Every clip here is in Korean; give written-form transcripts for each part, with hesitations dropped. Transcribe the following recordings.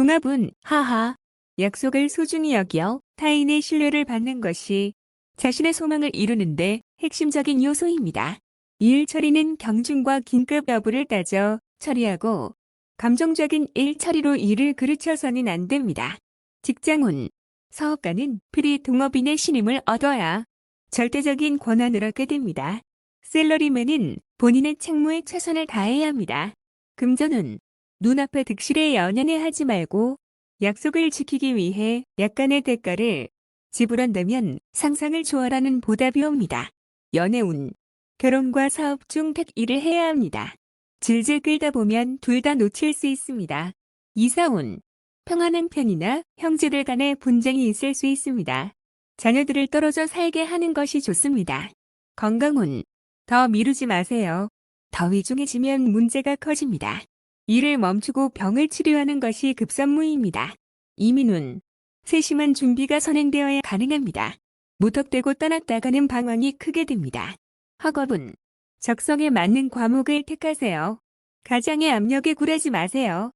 종합은 하하. 약속을 소중히 여겨 타인의 신뢰를 받는 것이 자신의 소망을 이루는데 핵심적인 요소입니다. 일 처리는 경중과 긴급 여부를 따져 처리하고 감정적인 일 처리로 일을 그르쳐서는 안 됩니다. 직장운. 사업가는 필히 동업인의 신임을 얻어야 절대적인 권한을 얻게 됩니다. 셀러리맨은 본인의 책무에 최선을 다해야 합니다. 금전운. 눈앞의 득실에 연연해 하지 말고 약속을 지키기 위해 약간의 대가를 지불한다면 상상을 초월하는 보답이 옵니다. 연애운. 결혼과 사업 중 택 일을 해야 합니다. 질질 끌다 보면 둘 다 놓칠 수 있습니다. 이사운. 평안한 편이나 형제들 간의 분쟁이 있을 수 있습니다. 자녀들을 떨어져 살게 하는 것이 좋습니다. 건강운. 더 미루지 마세요. 더위 중해지면 문제가 커집니다. 일을 멈추고 병을 치료하는 것이 급선무입니다. 이민운. 세심한 준비가 선행되어야 가능합니다. 무턱대고 떠났다가는 방황이 크게 됩니다. 학업은 적성에 맞는 과목을 택하세요. 가장의 압력에 굴하지 마세요.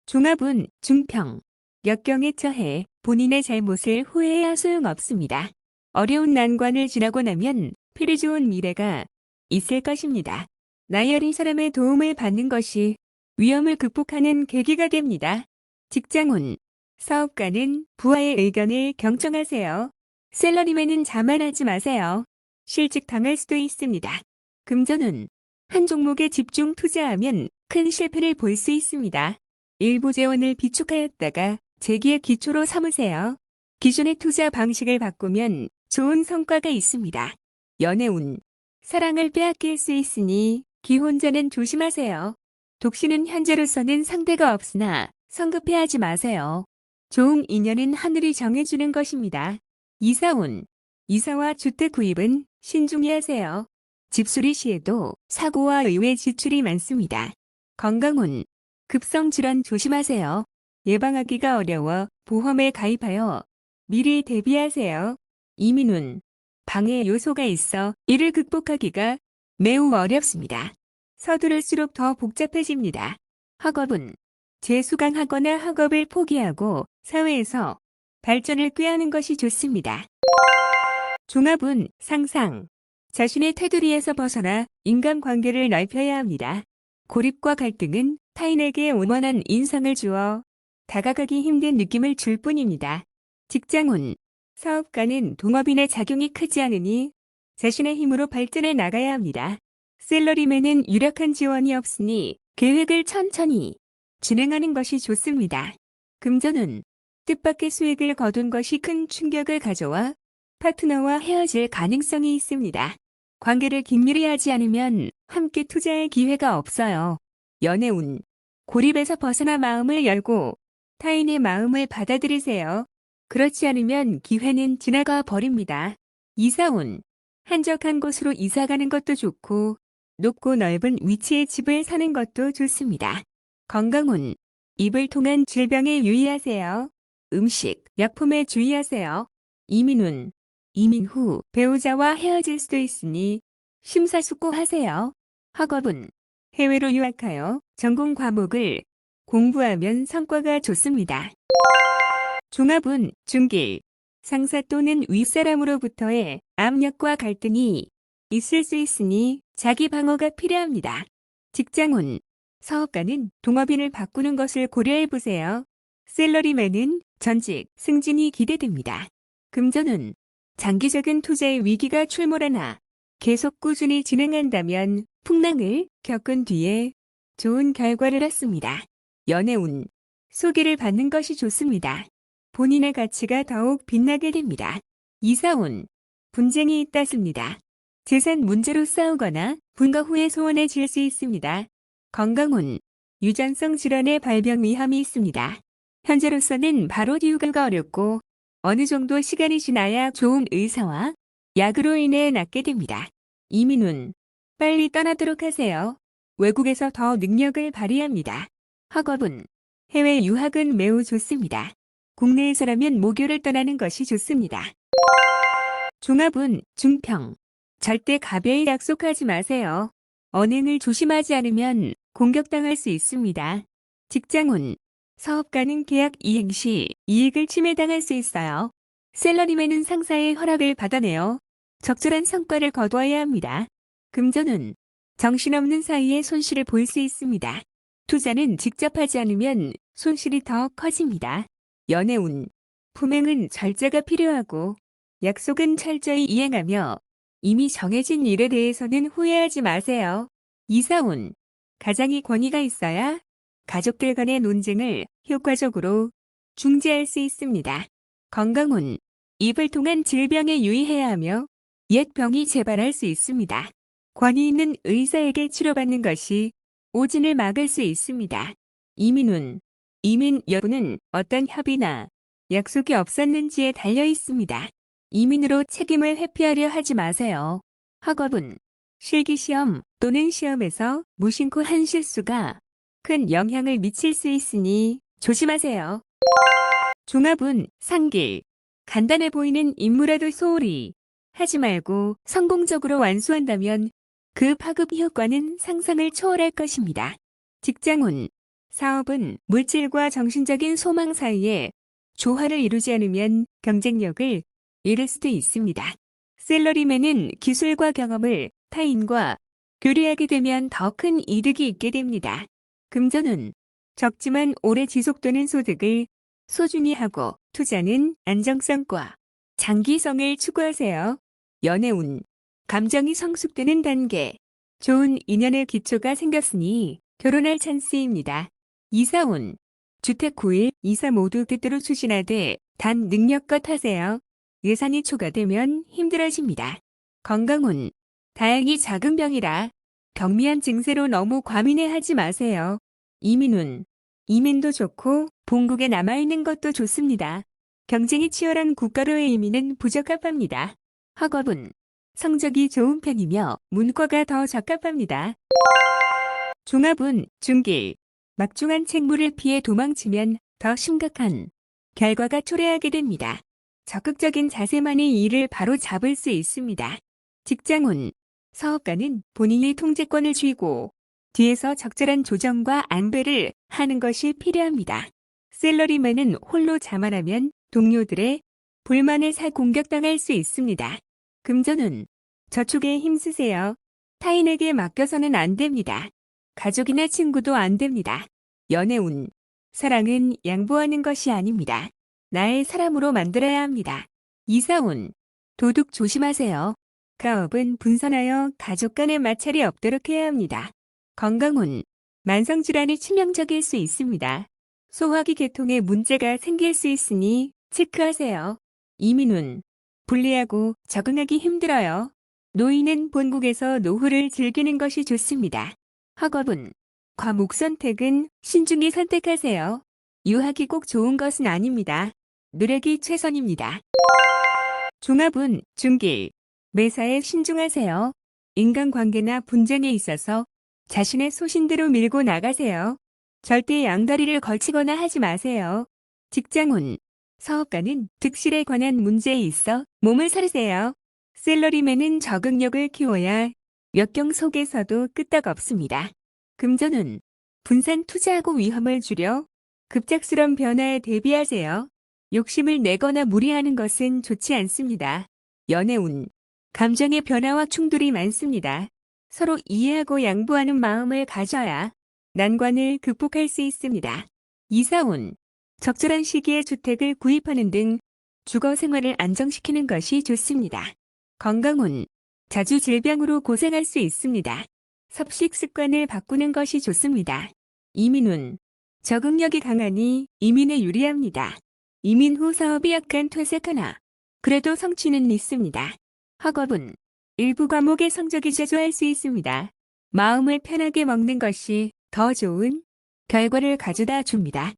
종합은 중평. 역경에 처해 본인의 잘못을 후회해야 소용없습니다. 어려운 난관을 지나고 나면 필히 좋은 미래가 있을 것입니다. 나이 어린 사람의 도움을 받는 것이 위험을 극복하는 계기가 됩니다. 직장운. 사업가는 부하의 의견을 경청하세요. 셀러리맨은 자만하지 마세요. 실직 당할 수도 있습니다. 금전운. 한 종목에 집중 투자하면 큰 실패를 볼 수 있습니다. 일부 재원을 비축하였다가 재기의 기초로 삼으세요. 기존의 투자 방식을 바꾸면 좋은 성과가 있습니다. 연애운. 사랑을 빼앗길 수 있으니 기혼자는 조심하세요. 독신은 현재로서는 상대가 없으나 성급해하지 마세요. 좋은 인연은 하늘이 정해주는 것입니다. 이사운. 이사와 주택 구입은 신중히 하세요. 집수리 시에도 사고와 의외 지출이 많습니다. 건강운. 급성 질환 조심하세요. 예방하기가 어려워 보험에 가입하여 미리 대비하세요. 이민운. 방해 요소가 있어 이를 극복하기가 매우 어렵습니다. 서두를수록 더 복잡해집니다. 학업은 재수강하거나 학업을 포기하고 사회에서 발전을 꾀하는 것이 좋습니다. 종합은 상상. 자신의 테두리에서 벗어나 인간관계를 넓혀야 합니다. 고립과 갈등은 타인에게 원만한 인상을 주어 다가가기 힘든 느낌을 줄 뿐입니다. 직장운. 사업가는 동업인의 작용이 크지 않으니 자신의 힘으로 발전해 나가야 합니다. 셀러리맨은 유력한 지원이 없으니 계획을 천천히 진행하는 것이 좋습니다. 금전운. 뜻밖의 수익을 거둔 것이 큰 충격을 가져와 파트너와 헤어질 가능성이 있습니다. 관계를 긴밀히 하지 않으면 함께 투자할 기회가 없어요. 연애운. 고립에서 벗어나 마음을 열고 타인의 마음을 받아들이세요. 그렇지 않으면 기회는 지나가 버립니다. 이사운. 한적한 곳으로 이사가는 것도 좋고 높고 넓은 위치의 집을 사는 것도 좋습니다. 건강운. 입을 통한 질병에 유의하세요. 음식, 약품에 주의하세요. 이민운. 이민 후 배우자와 헤어질 수도 있으니 심사숙고하세요. 학업은 해외로 유학하여 전공 과목을 공부하면 성과가 좋습니다. 종합은 중길. 상사 또는 윗사람으로부터의 압력과 갈등이 있을 수 있으니 자기 방어가 필요합니다. 직장운. 사업가는 동업인을 바꾸는 것을 고려해보세요. 셀러리맨은 전직, 승진이 기대됩니다. 금전운. 장기적인 투자의 위기가 출몰하나 계속 꾸준히 진행한다면 풍랑을 겪은 뒤에 좋은 결과를 얻습니다. 연애운. 소개를 받는 것이 좋습니다. 본인의 가치가 더욱 빛나게 됩니다. 이사운. 분쟁이 있다습니다. 재산 문제로 싸우거나 분가 후에 소원해질 수 있습니다. 건강운. 유전성 질환의 발병 위험이 있습니다. 현재로서는 바로 치유가 어렵고 어느 정도 시간이 지나야 좋은 의사와 약으로 인해 낫게 됩니다. 이민운. 빨리 떠나도록 하세요. 외국에서 더 능력을 발휘합니다. 학업은 해외 유학은 매우 좋습니다. 국내에서라면 모교를 떠나는 것이 좋습니다. 종합은 중평. 절대 가벼이 약속하지 마세요. 언행을 조심하지 않으면 공격당할 수 있습니다. 직장운. 사업가는 계약 이행 시 이익을 침해당할 수 있어요. 셀러리맨은 상사의 허락을 받아내어 적절한 성과를 거두어야 합니다. 금전운, 정신없는 사이에 손실을 볼 수 있습니다. 투자는 직접 하지 않으면 손실이 더 커집니다. 연애운, 품행은 절제가 필요하고 약속은 철저히 이행하며 이미 정해진 일에 대해서는 후회하지 마세요. 이사운, 가장이 권위가 있어야 가족들 간의 논쟁을 효과적으로 중재할 수 있습니다. 건강운, 입을 통한 질병에 유의해야 하며 옛 병이 재발할 수 있습니다. 권위 있는 의사에게 치료받는 것이 오진을 막을 수 있습니다. 이민운, 이민 여부는 어떤 협의나 약속이 없었는지에 달려 있습니다. 이민으로 책임을 회피하려 하지 마세요. 학업은 실기시험 또는 시험에서 무심코 한 실수가 큰 영향을 미칠 수 있으니 조심하세요. 종합은 상길, 간단해 보이는 임무라도 소홀히 하지 말고 성공적으로 완수한다면 그 파급 효과는 상상을 초월할 것입니다. 직장운, 사업은 물질과 정신적인 소망 사이에 조화를 이루지 않으면 경쟁력을 잃을 수도 있습니다. 셀러리맨은 기술과 경험을 타인과 교류하게 되면 더 큰 이득이 있게 됩니다. 금전운, 적지만 오래 지속되는 소득을 소중히 하고 투자는 안정성과 장기성을 추구하세요. 연애운, 감정이 성숙되는 단계, 좋은 인연의 기초가 생겼으니 결혼할 찬스입니다. 이사운, 주택 구입, 이사 모두 뜻대로 추진하되 단 능력껏 하세요. 예산이 초과되면 힘들어집니다. 건강운, 다행히 작은 병이라 경미한 증세로 너무 과민해하지 마세요. 이민운, 이민도 좋고 본국에 남아있는 것도 좋습니다. 경쟁이 치열한 국가로의 이민은 부적합합니다. 학업은 성적이 좋은 편이며 문과가 더 적합합니다. 종합은 중길, 막중한 책무를 피해 도망치면 더 심각한 결과가 초래하게 됩니다. 적극적인 자세만이 이를 바로 잡을 수 있습니다. 직장운, 사업가는 본인이 통제권을 쥐고 뒤에서 적절한 조정과 안배를 하는 것이 필요합니다. 셀러리맨은 홀로 자만하면 동료들의 불만을 사 공격당할 수 있습니다. 금전운, 저축에 힘쓰세요. 타인에게 맡겨서는 안 됩니다. 가족이나 친구도 안 됩니다. 연애운, 사랑은 양보하는 것이 아닙니다. 나의 사람으로 만들어야 합니다. 이사운, 도둑 조심하세요. 가업은 분선하여 가족 간의 마찰이 없도록 해야 합니다. 건강운, 만성질환이 치명적일 수 있습니다. 소화기 계통에 문제가 생길 수 있으니 체크하세요. 이민운, 불리하고 적응하기 힘들어요. 노인은 본국에서 노후를 즐기는 것이 좋습니다. 학업은, 과목 선택은 신중히 선택하세요. 유학이 꼭 좋은 것은 아닙니다. 노력이 최선입니다. 종합은 중길, 매사에 신중하세요. 인간관계나 분쟁에 있어서 자신의 소신대로 밀고 나가세요. 절대 양다리를 걸치거나 하지 마세요. 직장운, 사업가는 득실에 관한 문제에 있어 몸을 사르세요. 셀러리맨은 적응력을 키워야 역경 속에서도 끄떡없습니다. 금전운, 분산 투자하고 위험을 줄여 급작스런 변화에 대비하세요. 욕심을 내거나 무리하는 것은 좋지 않습니다. 연애운, 감정의 변화와 충돌이 많습니다. 서로 이해하고 양보하는 마음을 가져야 난관을 극복할 수 있습니다. 이사운, 적절한 시기에 주택을 구입하는 등 주거 생활을 안정시키는 것이 좋습니다. 건강운, 자주 질병으로 고생할 수 있습니다. 섭식 습관을 바꾸는 것이 좋습니다. 이민운, 적응력이 강하니 이민에 유리합니다. 이민 후 사업이 약간 퇴색하나 그래도 성취는 있습니다. 학업은 일부 과목의 성적이 저조할 수 있습니다. 마음을 편하게 먹는 것이 더 좋은 결과를 가져다 줍니다.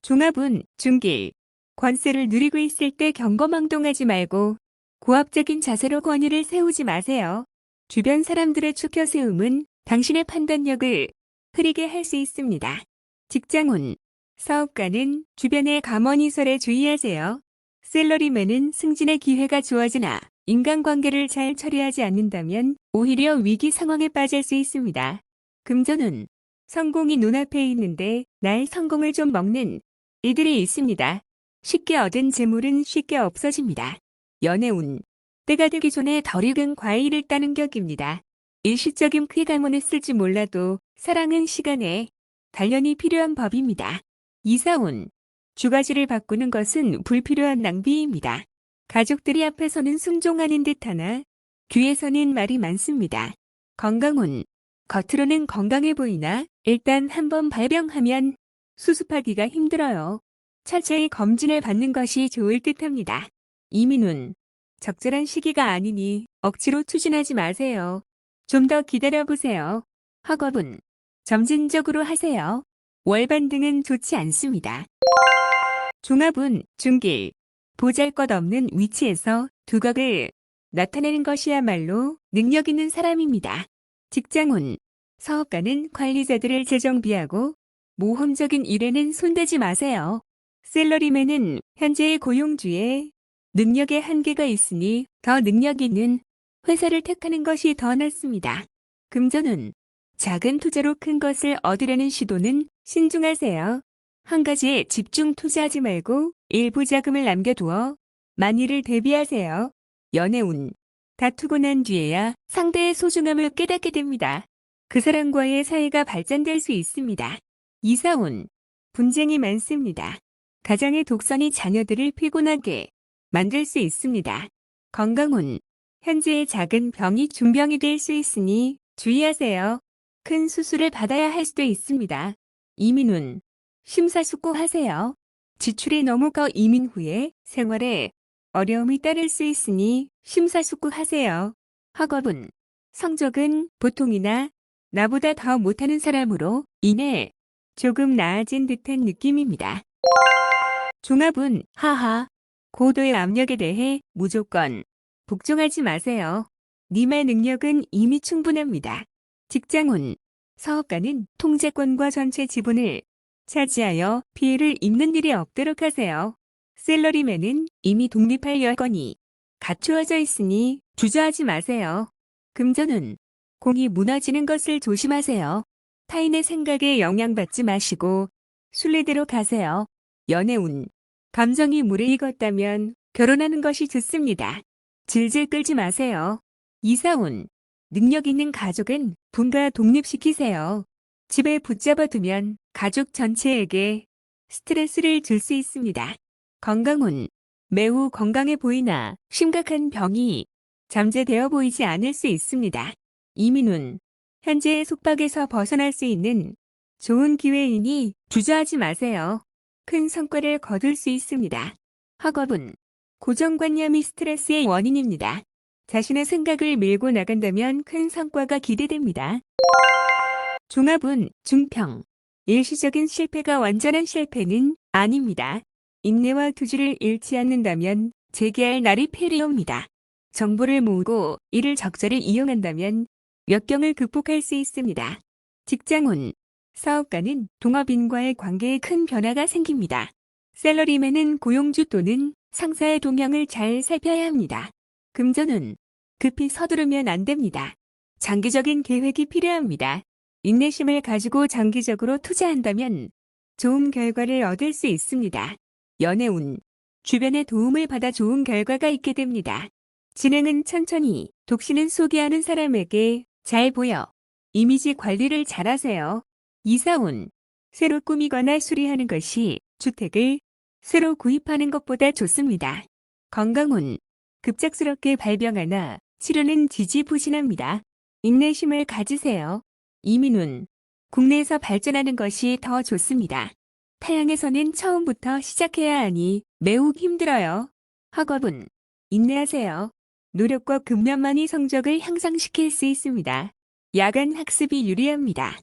종합은 중길, 권세를 누리고 있을 때 경거망동하지 말고 고압적인 자세로 권위를 세우지 마세요. 주변 사람들의 추켜 세움은 당신의 판단력을 흐리게 할 수 있습니다. 직장운, 사업가는 주변의 감언이설에 주의하세요. 셀러리맨은 승진의 기회가 주어지나 인간관계를 잘 처리하지 않는다면 오히려 위기 상황에 빠질 수 있습니다. 금전운, 성공이 눈앞에 있는데 날 성공을 좀 먹는 이들이 있습니다. 쉽게 얻은 재물은 쉽게 없어집니다. 연애운. 때가 되기 전에 덜 익은 과일을 따는 격입니다. 일시적인 쾌감은 있을지 몰라도 사랑은 시간에 단련이 필요한 법입니다. 이사운. 주가지를 바꾸는 것은 불필요한 낭비입니다. 가족들이 앞에서는 순종하는 듯하나 뒤에서는 말이 많습니다. 건강운. 겉으로는 건강해 보이나 일단 한번 발병하면 수습하기가 힘들어요. 철저히 검진을 받는 것이 좋을 듯합니다. 이민운. 적절한 시기가 아니니 억지로 추진하지 마세요. 좀 더 기다려보세요. 학업은 점진적으로 하세요. 월반 등은 좋지 않습니다. 종합운 중길. 보잘것없는 위치에서 두각을 나타내는 것이야말로 능력 있는 사람입니다. 직장운. 사업가는 관리자들을 재정비하고 모험적인 일에는 손대지 마세요. 셀러리맨은 현재의 고용주에 능력의 한계가 있으니 더 능력 있는 회사를 택하는 것이 더 낫습니다. 금전운. 작은 투자로 큰 것을 얻으려는 시도는 신중하세요. 한 가지에 집중 투자하지 말고 일부 자금을 남겨두어 만일을 대비하세요. 연애운. 다투고 난 뒤에야 상대의 소중함을 깨닫게 됩니다. 그 사람과의 사이가 발전될 수 있습니다. 이사운. 분쟁이 많습니다. 가장의 독선이 자녀들을 피곤하게 만들 수 있습니다. 건강운. 현재의 작은 병이 중병이 될 수 있으니 주의하세요. 큰 수술을 받아야 할 수도 있습니다. 이민운. 심사숙고하세요. 지출이 너무 커 이민 후에 생활에 어려움이 따를 수 있으니 심사숙고하세요. 학업은 성적은 보통이나 나보다 더 못하는 사람으로 인해 조금 나아진 듯한 느낌입니다. 종합은 하하. 고도의 압력에 대해 무조건 복종하지 마세요. 님의 능력은 이미 충분합니다. 직장운. 사업가는 통제권과 전체 지분을 차지하여 피해를 입는 일이 없도록 하세요. 셀러리맨은 이미 독립할 여건이 갖추어져 있으니 주저하지 마세요. 금전운. 공이 무너지는 것을 조심하세요. 타인의 생각에 영향받지 마시고 순리대로 가세요. 연애운. 감정이 물에 익었다면 결혼하는 것이 좋습니다. 질질 끌지 마세요. 이사운. 능력 있는 가족은 분가 독립시키세요. 집에 붙잡아두면 가족 전체에게 스트레스를 줄 수 있습니다. 건강운. 매우 건강해 보이나 심각한 병이 잠재되어 보이지 않을 수 있습니다. 이민운. 현재의 속박에서 벗어날 수 있는 좋은 기회이니 주저하지 마세요. 큰 성과를 거둘 수 있습니다. 학업은 고정관념이 스트레스의 원인입니다. 자신의 생각을 밀고 나간다면 큰 성과가 기대됩니다. 종합운 중평. 일시적인 실패가 완전한 실패는 아닙니다. 인내와 투지를 잃지 않는다면 재개할 날이 필요합니다. 정보를 모으고 이를 적절히 이용한다면 역경을 극복할 수 있습니다. 직장운. 사업가는 동업인과의 관계에 큰 변화가 생깁니다. 셀러리맨은 고용주 또는 상사의 동향을 잘 살펴야 합니다. 금전운. 급히 서두르면 안 됩니다. 장기적인 계획이 필요합니다. 인내심을 가지고 장기적으로 투자한다면 좋은 결과를 얻을 수 있습니다. 연애운. 주변의 도움을 받아 좋은 결과가 있게 됩니다. 진행은 천천히, 독신은 소개하는 사람에게 잘 보여. 이미지 관리를 잘하세요. 이사운. 새로 꾸미거나 수리하는 것이 주택을 새로 구입하는 것보다 좋습니다. 건강운. 급작스럽게 발병하나 치료는 지지부진합니다. 인내심을 가지세요. 이민운. 국내에서 발전하는 것이 더 좋습니다. 타향에서는 처음부터 시작해야 하니 매우 힘들어요. 학업은 인내하세요. 노력과 근면만이 성적을 향상시킬 수 있습니다. 야간 학습이 유리합니다.